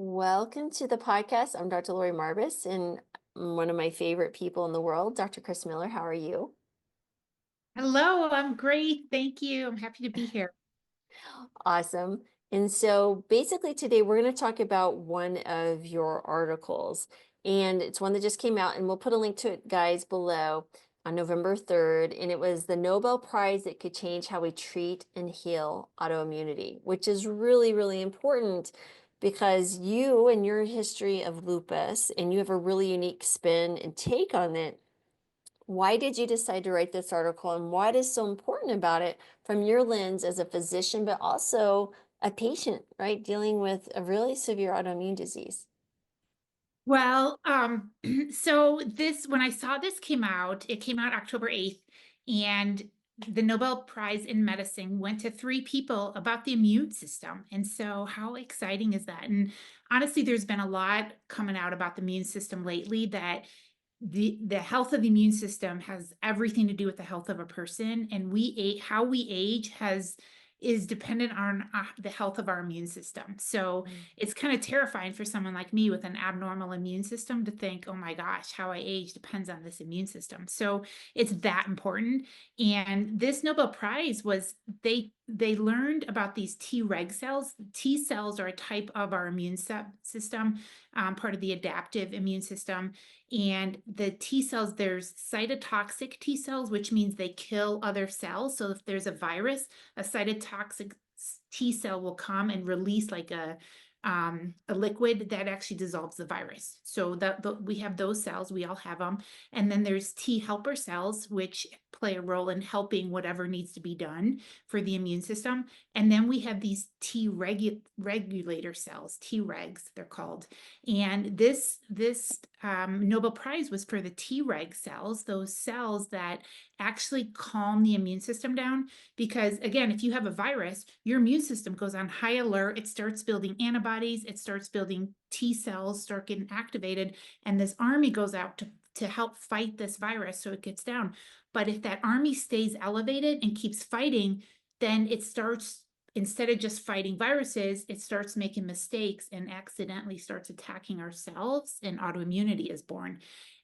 Welcome to the podcast. I'm Dr. Laurie Marbas, and one of my favorite people in the world, Dr. Chris Miller. How are you? Hello, I'm great. Thank you. I'm happy to be here. Awesome. And so basically today we're going to talk about one of your articles, and it's one that just came out, and we'll put a link to it, guys, below on November 3rd. And it was the Nobel Prize that could change how we treat and heal autoimmunity, which is really, really important because you and your history of lupus, and you have a really unique spin and take on it. Why did you decide to write this article, and what is so important about it from your lens as a physician, but also a patient, right? Dealing with a really severe autoimmune disease. Well, so when I saw this it came out October 8th, and the Nobel Prize in Medicine went to three people about the immune system. And so how exciting is that? And honestly, there's been a lot coming out about the immune system lately that the health of the immune system has everything to do with the health of a person, and how we age has is dependent on the health of our immune system. So Mm. it's kind of terrifying for someone like me with an abnormal immune system to think, oh my gosh, how I age depends on this immune system. So it's that important. And this Nobel Prize was they learned about these Treg cells. T cells are a type of our immune system, part of the adaptive immune system. And the T cells, there's cytotoxic T cells, which means they kill other cells. So if there's a virus, a cytotoxic T cell will come and release like a liquid that actually dissolves the virus. So we have those cells, we all have them. And then there's T helper cells, which play a role in helping whatever needs to be done for the immune system. And then we have these regulator cells, Tregs, they're called. And this Nobel Prize was for the Treg cells, those cells that actually calm the immune system down. Because again, if you have a virus, your immune system goes on high alert. It starts building antibodies, it starts building T cells, start getting activated, and this army goes out to help fight this virus so it gets down. But if that army stays elevated and keeps fighting, then it starts, instead of just fighting viruses, it starts making mistakes and accidentally starts attacking ourselves, and autoimmunity is born.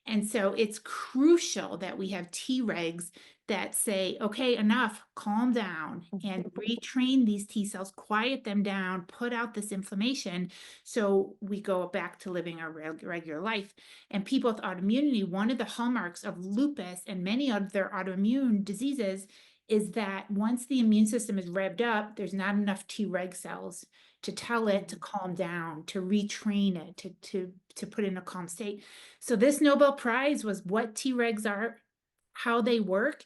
And so it's crucial that we have Tregs that say, okay, enough, calm down, and retrain these T cells, quiet them down, put out this inflammation so we go back to living our regular life. And people with autoimmunity, one of the hallmarks of lupus and many other autoimmune diseases is that once the immune system is revved up, there's not enough Treg cells to tell it to calm down, to retrain it, to put in a calm state. So this Nobel Prize was what Tregs are, how they work.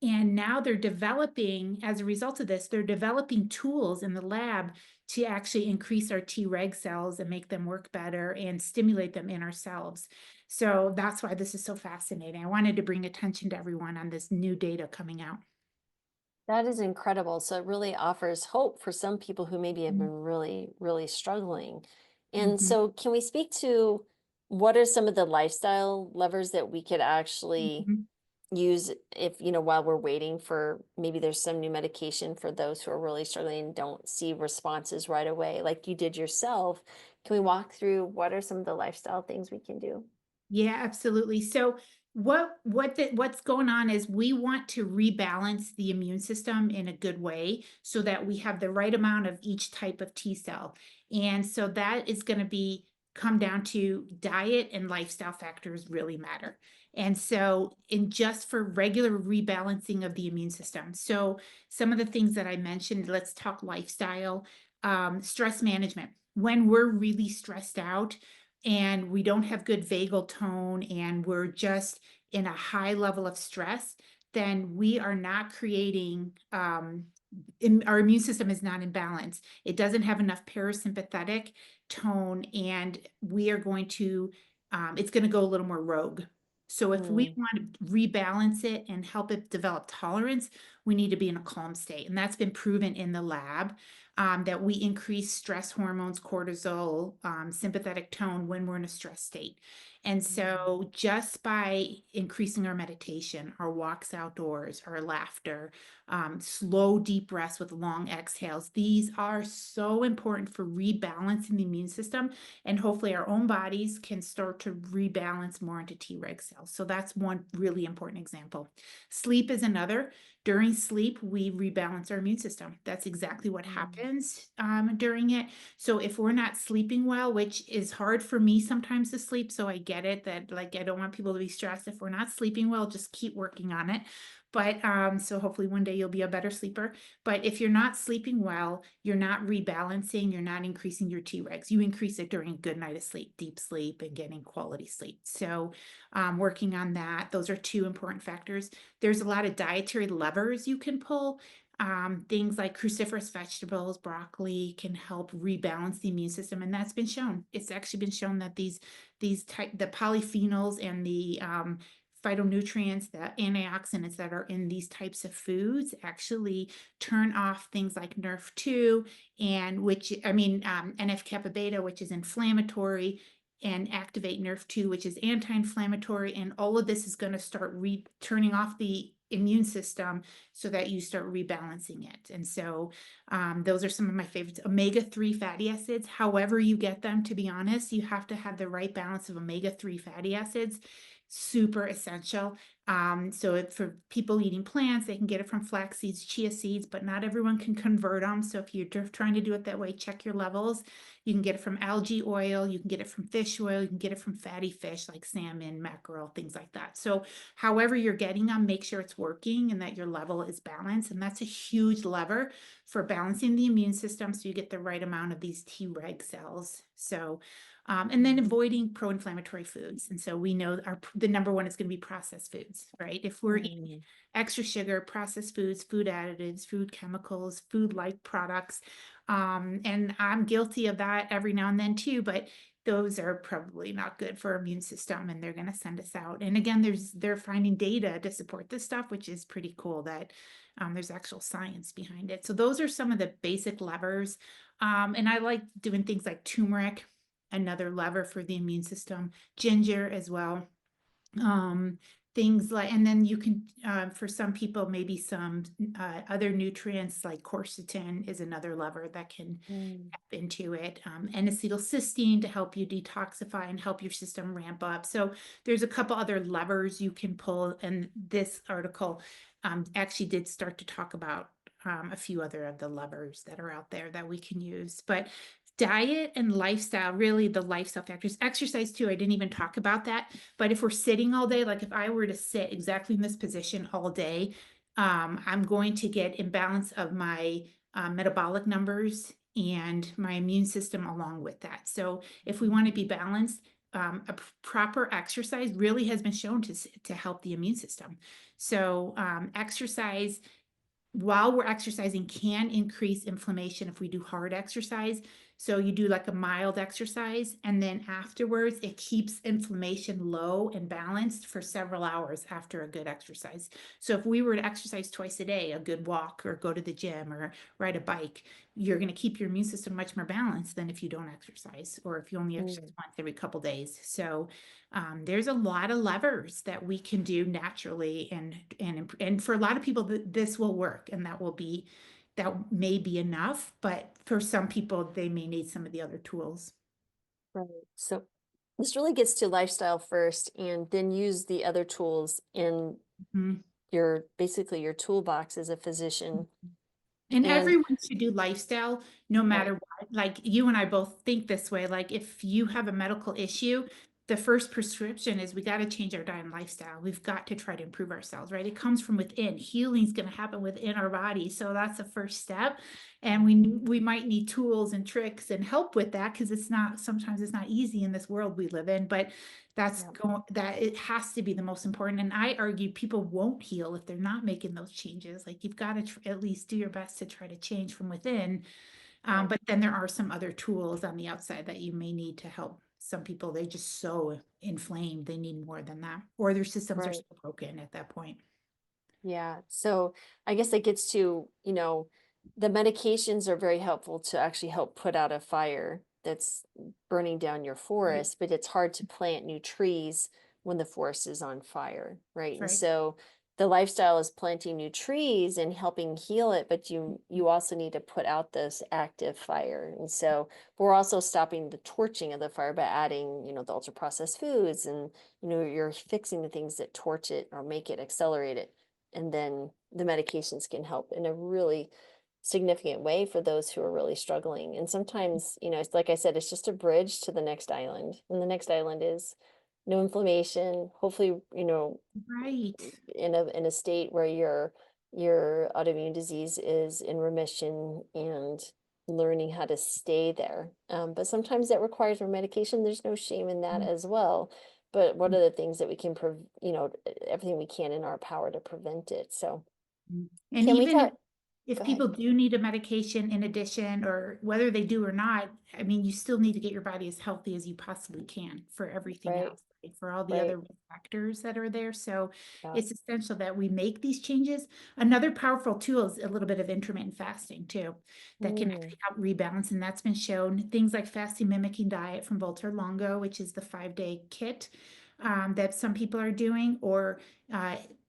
And now they're developing, as a result of this, they're developing tools in the lab to actually increase our Treg cells and make them work better and stimulate them in ourselves. So that's why this is so fascinating. I wanted to bring attention to everyone on this new data coming out. That is incredible. So it really offers hope for some people who maybe have been really, really struggling. And Mhm. so, can we speak to what are some of the lifestyle levers that we could actually Mhm. use if, while we're waiting for maybe there's some new medication for those who are really struggling and don't see responses right away, like you did yourself? Can we walk through what are some of the lifestyle things we can do? Yeah, absolutely. So what's going on is we want to rebalance the immune system in a good way so that we have the right amount of each type of T cell. And so that is going to be come down to diet and lifestyle factors really matter. And so in just for regular rebalancing of the immune system. So some of the things that I mentioned, let's talk lifestyle, stress management. When we're really stressed out, and we don't have good vagal tone and we're just in a high level of stress, then we are not creating, our immune system is not in balance. It doesn't have enough parasympathetic tone, and we are going to, it's going to go a little more rogue. So if we Mm. want to rebalance it and help it develop tolerance, we need to be in a calm state. And that's been proven in the lab. that we increase stress hormones, cortisol, sympathetic tone when we're in a stress state. And so just by increasing our meditation, our walks outdoors, our laughter, slow, deep breaths with long exhales, these are so important for rebalancing the immune system. And hopefully our own bodies can start to rebalance more into Treg cells. So that's one really important example. Sleep is another. During sleep, we rebalance our immune system. That's exactly what happens during it. So if we're not sleeping well, which is hard for me sometimes to sleep, so I get it that like I don't want people to be stressed. If we're not sleeping well, just keep working on it. But so hopefully one day you'll be a better sleeper. But if you're not sleeping well, you're not rebalancing, you're not increasing your Tregs. You increase it during a good night of sleep, deep sleep, and getting quality sleep. So working on that, those are two important factors. There's a lot of dietary levers you can pull. Things like cruciferous vegetables, broccoli can help rebalance the immune system, and that's been shown. It's actually been shown that the polyphenols and the phytonutrients, the antioxidants that are in these types of foods actually turn off things like NRF2 and NF-kappa beta, which is inflammatory, and activate NRF2, which is anti-inflammatory. And all of this is going to start turning off the immune system so that you start rebalancing it. And so those are some of my favorites. Omega-3 fatty acids, however you get them, to be honest, you have to have the right balance of omega-3 fatty acids. Super essential. So for people eating plants, they can get it from flax seeds, chia seeds, but not everyone can convert them. So if you're trying to do it that way, check your levels. You can get it from algae oil, you can get it from fish oil, you can get it from fatty fish like salmon, mackerel, things like that. So however you're getting them, make sure it's working and that your level is balanced. And that's a huge lever for balancing the immune system so you get the right amount of these Treg cells. So and then avoiding pro-inflammatory foods. And so we know the number one is going to be processed foods, right? If we're eating extra sugar, processed foods, food additives, food chemicals, food-like products, and I'm guilty of that every now and then too, but those are probably not good for our immune system and they're going to send us out. And again, they're finding data to support this stuff, which is pretty cool that there's actual science behind it. So those are some of the basic levers. And I like doing things like turmeric, another lever for the immune system, ginger as well. Things like, and then you can, for some people, maybe some other nutrients like quercetin is another lever that can tap into it. N-acetylcysteine to help you detoxify and help your system ramp up. So there's a couple other levers you can pull, and this article actually did start to talk about a few other of the levers that are out there that we can use. But diet and lifestyle, really the lifestyle factors, exercise too. I didn't even talk about that. But if we're sitting all day, like if I were to sit exactly in this position all day, I'm going to get imbalance of my metabolic numbers and my immune system along with that. So if we want to be balanced, a proper exercise really has been shown to help the immune system. So exercise while we're exercising can increase inflammation if we do hard exercise. So you do like a mild exercise, and then afterwards it keeps inflammation low and balanced for several hours after a good exercise. So if we were to exercise twice a day, a good walk or go to the gym or ride a bike, you're going to keep your immune system much more balanced than if you don't exercise, or if you only exercise once every couple days. So there's a lot of levers that we can do naturally, and for a lot of people this will work, and that may be enough, but for some people they may need some of the other tools. Right. So this really gets to lifestyle first and then use the other tools in Mhm. basically your toolbox as a physician. And And everyone should do lifestyle no right. matter what. Like you and I both think this way. Like if you have a medical issue, the first prescription is we got to change our diet and lifestyle. We've got to try to improve ourselves, right? It comes from within. Healing is going to happen within our body. So that's the first step. And we might need tools and tricks and help with that because sometimes it's not easy in this world we live in, but that it has to be the most important. And I argue people won't heal if they're not making those changes. Like you've got to at least do your best to try to change from within. Right. But then there are some other tools on the outside that you may need to help. Some people, they just so inflamed, they need more than that, or their systems are Right. so broken at that point. Yeah. So I guess that gets to, The medications are very helpful to actually help put out a fire that's burning down your Right. forest, but it's hard to plant new trees when the forest is on fire, right? And Right. so the lifestyle is planting new trees and helping heal it, but you also need to put out this active fire. And so we're also stopping the torching of the fire by adding, the ultra processed foods, and you're fixing the things that torch it or make it accelerate it. And then the medications can help in a really significant way for those who are really struggling. And sometimes, it's like I said, it's just a bridge to the next island. And the next island is no inflammation, hopefully, Right. in a state where your autoimmune disease is in remission and learning how to stay there. But sometimes that requires more medication. There's no shame in that as well. But what are the things that we can everything we can in our power to prevent it? So And can we even talk? if Go ahead. people do need a medication in addition, or whether they do or not, I mean, you still need to get your body as healthy as you possibly can for everything Right. else, right? For all the Right. other risk factors that are there. So Yeah. it's essential that we make these changes. Another powerful tool is a little bit of intermittent fasting too, that can Mm, actually help rebalance. And that's been shown. Things like fasting mimicking diet from Volter Longo, which is the 5-day kit that some people are doing, or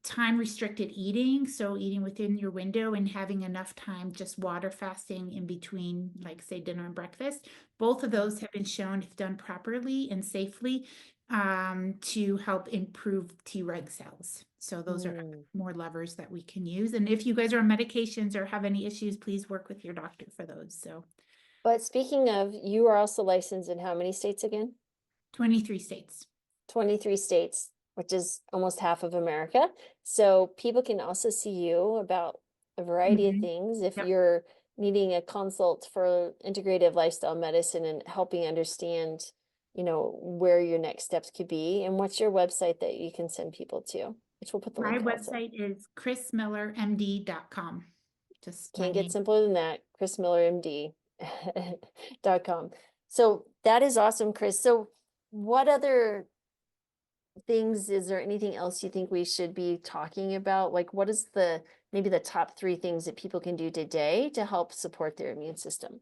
time restricted eating, so eating within your window and having enough time, just water fasting in between, like say dinner and breakfast. Both of mm, those have been shown, if done properly and safely, to help improve Treg cells. So those are mm. more levers that we can use. And if you guys are on medications or have any issues, please work with your doctor for those. So But speaking of, you are also licensed in how many states again? 23 states. 23 states, which is almost half of America. So people can also see you about a variety of Mhm. things if Yep. you're needing a consult for integrative lifestyle medicine and helping understand, where your next steps could be. And what's your website that you can send people to, which we'll put the My link also. website is chrismillermd.com. Just my Can't get name. simpler than that. ChrisMillerMD.com. So that is awesome, Chris. So what other things, is there anything else you think we should be talking about? Like what is maybe the top 3 things that people can do today to help support their immune system?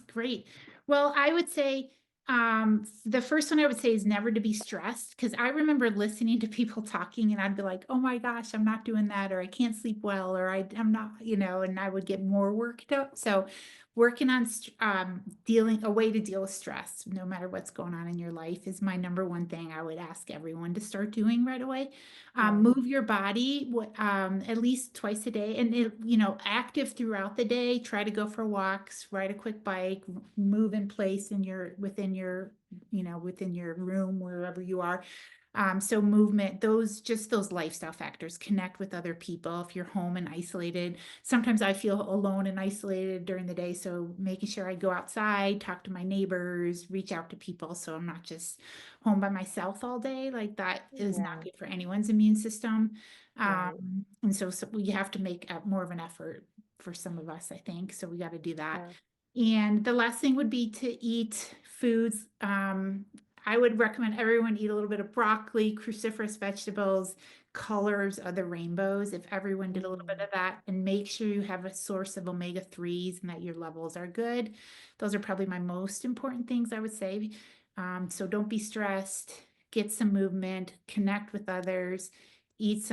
Great. Well, I would say the first one I would say is never to be stressed, because I remember listening to people talking and I'd be like, oh my gosh, I'm not doing that, or I can't sleep well, or I'm not, and I would get more worked up. So working on dealing a way to deal with stress, no matter what's going on in your life, is my number one thing I would ask everyone to start doing right away. Yeah. Move your body at least twice a day, and active throughout the day. Try to go for walks, ride a quick bike, move in place within your room, wherever you are. So movement, those lifestyle factors, connect with other people if you're home and isolated. Sometimes I feel alone and isolated during the day. So making sure I go outside, talk to my neighbors, reach out to people. So I'm not just home by myself all day. Like that is not Yeah. good for anyone's immune system. Right. And so we have to make more of an effort for some of us, I think. So we got to do that. Yeah. And the last thing would be to eat foods. I would recommend everyone eat a little bit of broccoli, cruciferous vegetables, colors of the rainbows. If everyone did a little bit Mm, of that, and make sure you have a source of omega-3s and that your levels are good. Those are probably my most important things I would say. So don't be stressed, get some movement, connect with others, eat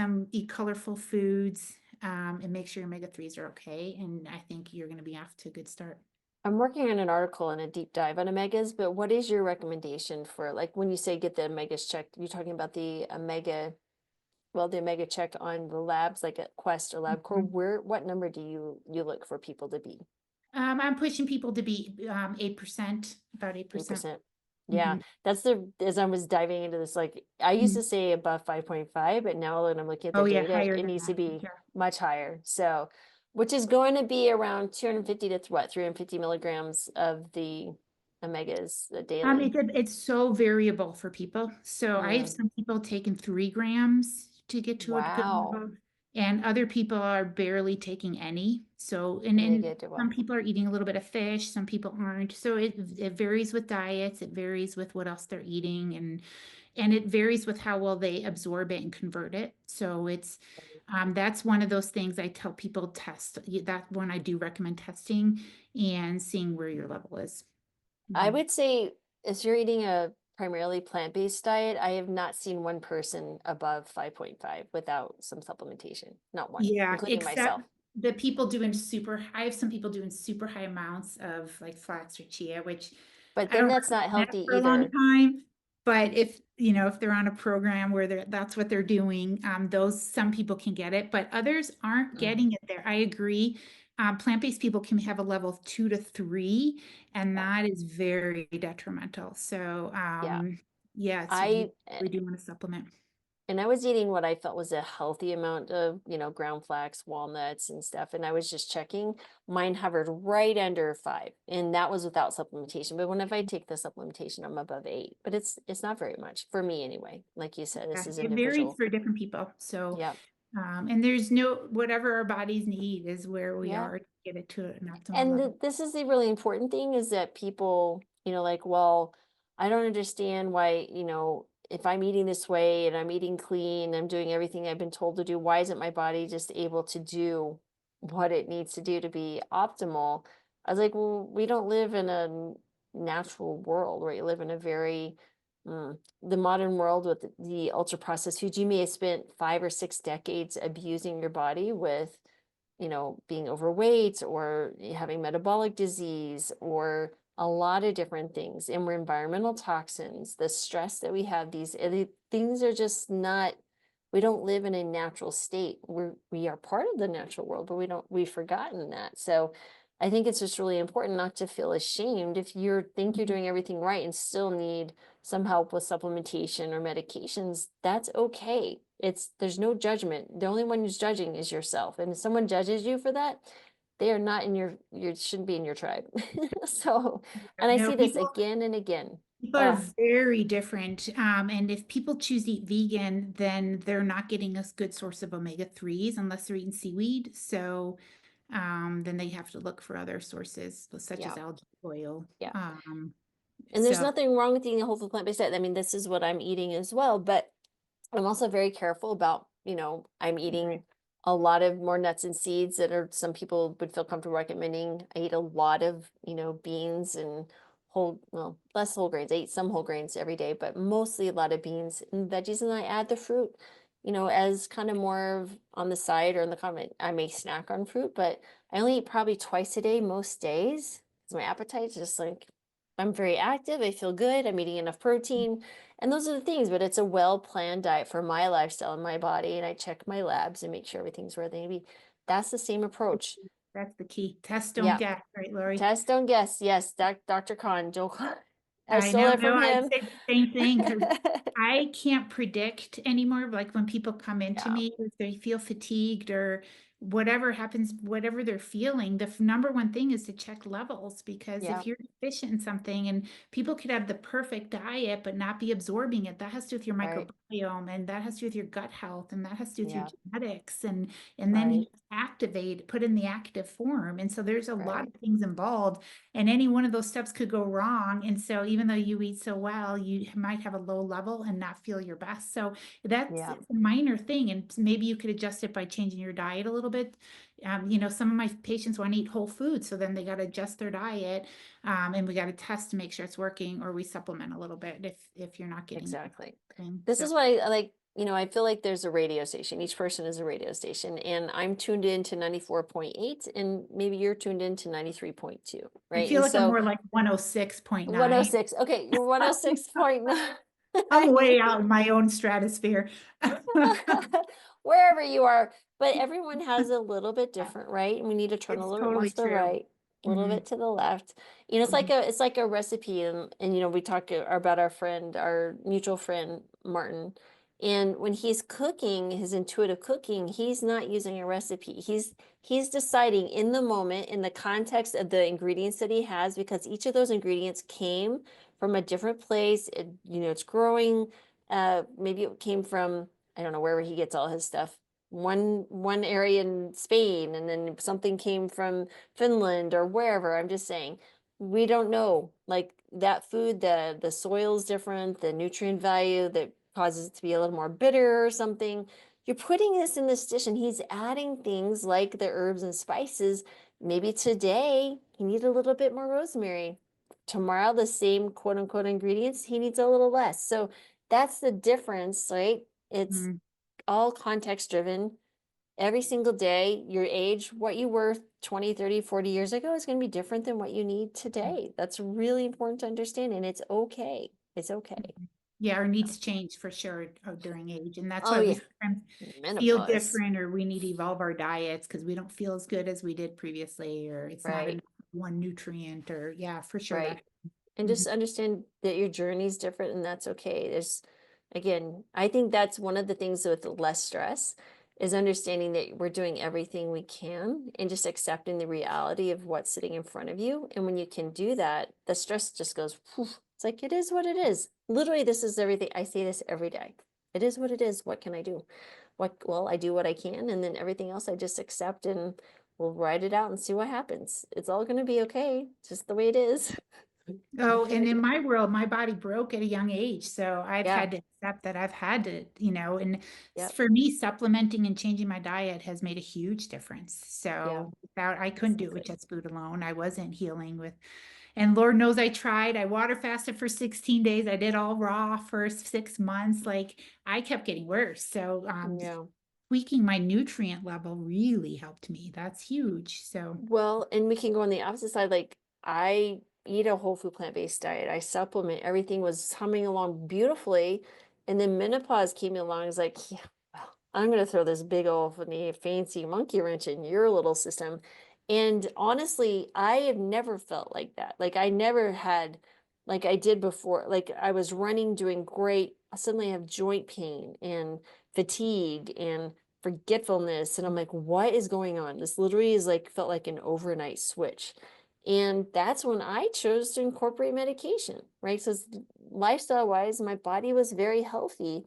colorful foods, and make sure your omega-3s are okay. And I think you're going to be off to a good start. I'm working on an article and a deep dive on omegas, but what is your recommendation for, like, when you say get the omegas checked, you're talking about the omega check on the labs, like at Quest or LabCorp. Mhm. What number do you look for people to be? I'm pushing people to be 8%, about 8%. 8%. Yeah, Mhm. as I was diving into this, like I used Mhm. to say above 5.5, but now when I'm looking at the Oh yeah, data, higher it than needs to that. be Yeah. much higher. So, which is going to be around 250 to what, 350 milligrams of the omegas daily. It's so variable for people. So I have Yeah. some people taking 3 grams to get to a good Wow. level, and other people are barely taking any. So, and And they then get to some what? people are eating a little bit of fish, some people aren't. So it varies with diets, it varies with what else they're eating, and it varies with how well they absorb it and convert it. So That's one of those things I tell people test. That one I do recommend testing and seeing where your level is. I Mhm. would say if you're eating a primarily plant-based diet, I have not seen one person above 5.5 without some supplementation. Not one, Yeah, including except myself. the people doing I have some people doing super high amounts of like flax or chia, which But I then don't that's not recommend that healthy for a long either. time. But if, you know, if they're on a program where that's what they're doing, those some people can get it, but others aren't Mhm. getting it there. I agree. Plant-based people can have a level of 2 to 3, and Yeah. that is very detrimental. So, Yeah. yeah, so you I really do want to supplement. And I was eating what I felt was a healthy amount of, ground flax, walnuts, and stuff. And I was just checking. Mine hovered right under 5, and that was without supplementation. But whenever I take the supplementation, I'm above 8. But it's not very much for me anyway. Like you said, this Yeah, is it varies individual. for different people. So, Yeah. and there's no, whatever our bodies need is where we Yeah. are to get it to an optimal And level. this is the really important thing is that people, like, well, I don't understand why, if I'm eating this way and I'm eating clean, I'm doing everything I've been told to do, why isn't my body just able to do what it needs to do to be optimal? I was like, well, we don't live in a natural world, right? You live in a very, the modern world with the ultra processed foods. You may have spent 5 or 6 decades abusing your body with being overweight or having metabolic disease or a lot of different things. And we're environmental toxins, the stress that we have, these things are just not, we don't live in a natural state. We are part of the natural world, but we've forgotten that. So I think it's just really important not to feel ashamed if you think you're Mhm. doing everything right and still need some help with supplementation or medications. That's okay. There's no judgment. The only one who's judging is yourself. And if someone judges you for that, they are not in you shouldn't be in your tribe. So, and I No, see this again and again. people are Oh, very different. And if people choose to eat vegan, then they're not getting a good source of omega 3s unless they're eating seaweed. So, then they have to look for other sources, such as yeah, algae oil. yeah. And there's So, nothing wrong with eating a whole food plant-based diet. I mean, this is what I'm eating as well, but I'm also very careful about, I'm right. eating a lot of more nuts and seeds that are some people would feel comfortable recommending. I eat a lot of, beans and well, less whole grains. I eat some whole grains every day, but mostly a lot of beans and veggies. And I add the fruit, as kind of more of on the side or in the comment. I may snack on fruit, but I only eat probably twice a day most days because my appetite's just like, I'm very active. I feel good. I'm eating enough protein. And those are the things, but it's a well-planned diet for my lifestyle and my body. And I check my labs and make sure everything's where they need to be. That's the same approach. That's the key. Test, don't Yeah. get, right, Lori? Test, don't guess. Yes, Dr. Khan, Joe Khan. I I stole know, it no, from I'd him. say the same thing because I can't predict anymore. Like when people come into Yeah, me, if they feel fatigued or whatever happens, whatever they're feeling, the number one thing is to check levels because yeah, if you're deficient in something and people could have the perfect diet but not be absorbing it, that has to do with your right. microbiome and that has to do with your gut health and that has to do with your Yeah, genetics and then you right, activate, put in the active form. And so there's a lot right. of things involved and any one of those steps could go wrong. And so even though you eat so well, you might have a low level and not feel your best. So that's Yeah, it's a minor thing. And maybe you could adjust it by changing your diet a little bit. Some of my patients want to eat whole food. So then they got to adjust their diet. And we got to test to make sure it's working, or we supplement a little bit if you're not getting exactly. anything. This So is what I like. I feel like there's a radio station. Each person is a radio station, and I'm tuned in to 94.8, and maybe you're tuned in to 93.2, I right? feel And like I'm so more like 106.9. 106. Okay, you're 106.9. I'm way out in my own stratosphere. Wherever you are, but everyone has a little bit different, right? And we need to turn a It's little bit more totally to the true. right, a little Mhm, bit to the left. It's like mhm. a recipe, and we talked about our friend, our mutual friend Martin. And when he's cooking, his intuitive cooking, he's not using a recipe. He's deciding in the moment, in the context of the ingredients that he has, because each of those ingredients came from a different place. It's growing. Maybe it came from, I don't know, wherever he gets all his stuff. One area in Spain, and then something came from Finland or wherever. I'm just saying, we don't know. Like that food, the soil is different, the nutrient value that causes it to be a little more bitter or something. you're putting this in this dish, and he's adding things like the herbs and spices. Maybe today he needs a little bit more rosemary. Tomorrow, the same quote unquote ingredients, he needs a little less. So that's the difference, right? It's Mm. all context driven. Every single day, your age, what you were 20, 30, 40 years ago is going to be different than what you need today. That's really important to understand, and it's okay. It's okay. Mhm. Yeah, our needs change for sure during age, and that's Oh why we yeah, sometimes feel menopause, different, or we need to evolve our diets because we don't feel as good as we did previously, or it's not right? enough one nutrient, or yeah, for sure that. Right. And Mhm. just understand that your journey is different and that's okay. Again, I think that's one of the things with less stress is understanding that we're doing everything we can and just accepting the reality of what's sitting in front of you. And when you can do that, the stress just goes, poof. It's like, it is what it is. Literally, this is everything. I say this every day. It is what it is. What can I do? Well, I do what I can. And then everything else I just accept and we'll ride it out and see what happens. It's all going to be okay. Just the way it is. Oh, and in my world, my body broke at a young age. So I've Yeah. had to accept that I've had to, and Yep. for me, supplementing and changing my diet has made a huge difference. Yeah. So without, I couldn't do it with Exactly. just food alone. I wasn't healing with, and Lord knows I tried. I water fasted for 16 days. I did all raw for 6 months. Like I kept getting worse. So Yeah. tweaking my nutrient level really helped me. That's huge. So, Well, and we can go on the opposite side. Like I eat a whole food plant-based diet. I supplement. Everything was humming along beautifully. And then menopause came along. It's like, yeah, well, I'm going to throw this big old fancy monkey wrench in your little system. And honestly, I have never felt like that. Like I never had, like I did before. Like I was running, doing great. I suddenly have joint pain and fatigue and forgetfulness. And I'm like, what is going on? This literally is like, felt like an overnight switch. And that's when I chose to incorporate medication, right? So lifestyle wise, my body was very healthy,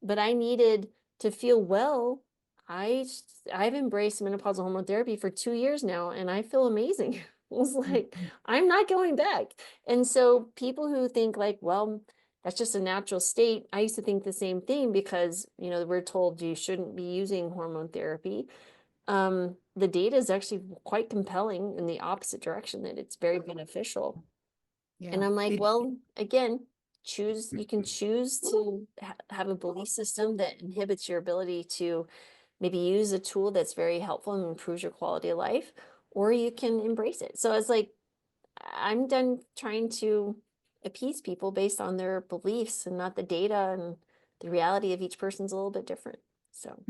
but I needed to feel well. I've embraced menopausal hormone therapy for 2 years now, and I feel amazing. It's like mhm. I'm not going back. And so people who think like, well, that's just a natural state. I used to think the same thing because, we're told you shouldn't be using hormone therapy. The data is actually quite compelling in the opposite direction that it's very beneficial. And Yeah. I'm like, well, again, you can choose to have a belief system that inhibits your ability to maybe use a tool that's very helpful and improves your quality of life, or you can embrace it. So it's like, I'm done trying to appease people based on their beliefs and not the data, and the reality of each person's a little bit different. So,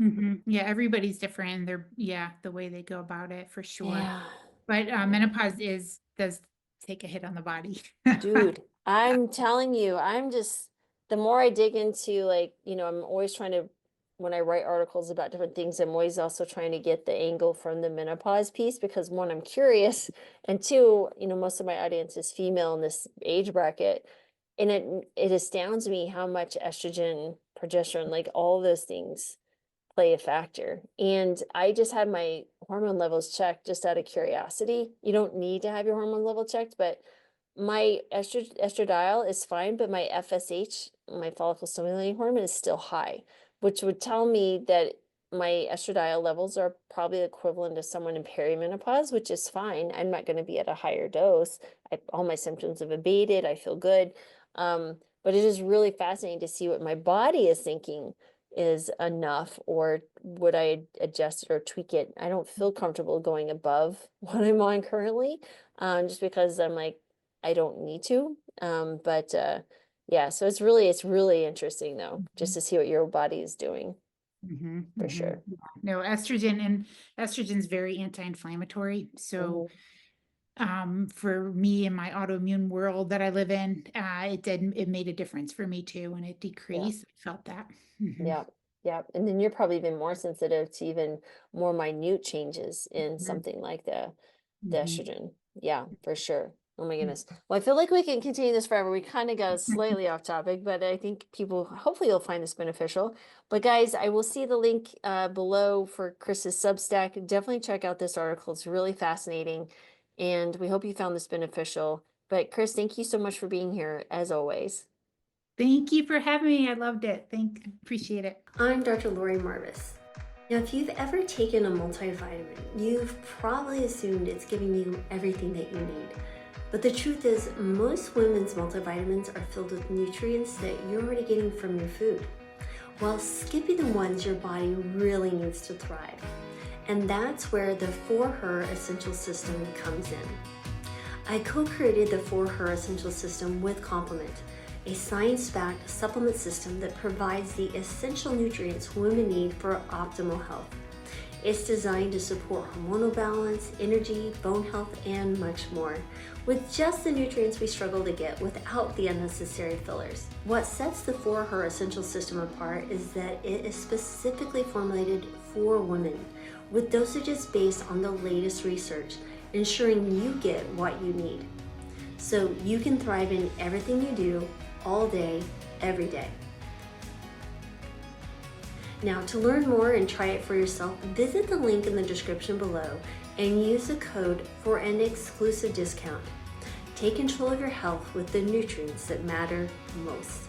Yeah, everybody's different in their, yeah, the way they go about it for sure. yeah. But Yeah. menopause does take a hit on the body. Dude, I'm telling you, the more I dig into like, I'm always trying to, when I write articles about different things, I'm always also trying to get the angle from the menopause piece because one, I'm curious, and two, most of my audience is female in this age bracket. And it astounds me how much estrogen, progesterone, like all those things play a factor. And I just had my hormone levels checked just out of curiosity. You don't need to have your hormone level checked, but my estradiol is fine, but my FSH, my follicle stimulating hormone, is still high, which would tell me that my estradiol levels are probably equivalent to someone in perimenopause, which is fine. I'm not going to be at a higher dose. All my symptoms have abated. I feel good. But it is really fascinating to see what my body is thinking is enough, or would I adjust it or tweak it? I don't feel comfortable going above what I'm on currently, just because I'm like, I don't need to. But yeah, so it's really interesting though, just Mhm, to see what your body is doing mhm, for mhm. sure. Yeah. No, estrogen's very anti-inflammatory. So Hmm. for me in my autoimmune world that I live in, it made a difference for me too. When it Yeah, decreased, I felt that. Mhm, yeah, yeah. And then you're probably even more sensitive to even more minute changes in mhm, something like the mhm, estrogen. Yeah, for sure. Oh my mhm. goodness. Well, I feel like we can continue this forever. We kind of got slightly off topic, but I think people, hopefully you'll find this beneficial. But guys, I will see the link below for Chris's Substack. Definitely check out this article. It's really fascinating. And we hope you found this beneficial. But Chris, thank you so much for being here as always. Thank you for having me. I loved it. Appreciate it. I'm Dr. Laurie Marbas. Now, if you've ever taken a multivitamin, you've probably assumed it's giving you everything that you need. But the truth is, most women's multivitamins are filled with nutrients that you're already getting from your food, while skipping the ones your body really needs to thrive. And that's where the For Her Essential System comes in. I co-created the For Her Essential System with Complement, a science-backed supplement system that provides the essential nutrients women need for optimal health. It's designed to support hormonal balance, energy, bone health, and much more, with just the nutrients we struggle to get without the unnecessary fillers. What sets the For Her Essential System apart is that it is specifically formulated for women, with dosages based on the latest research, ensuring you get what you need, so you can thrive in everything you do, all day, every day. Now, to learn more and try it for yourself, visit the link in the description below and use the code for an exclusive discount. Take control of your health with the nutrients that matter most.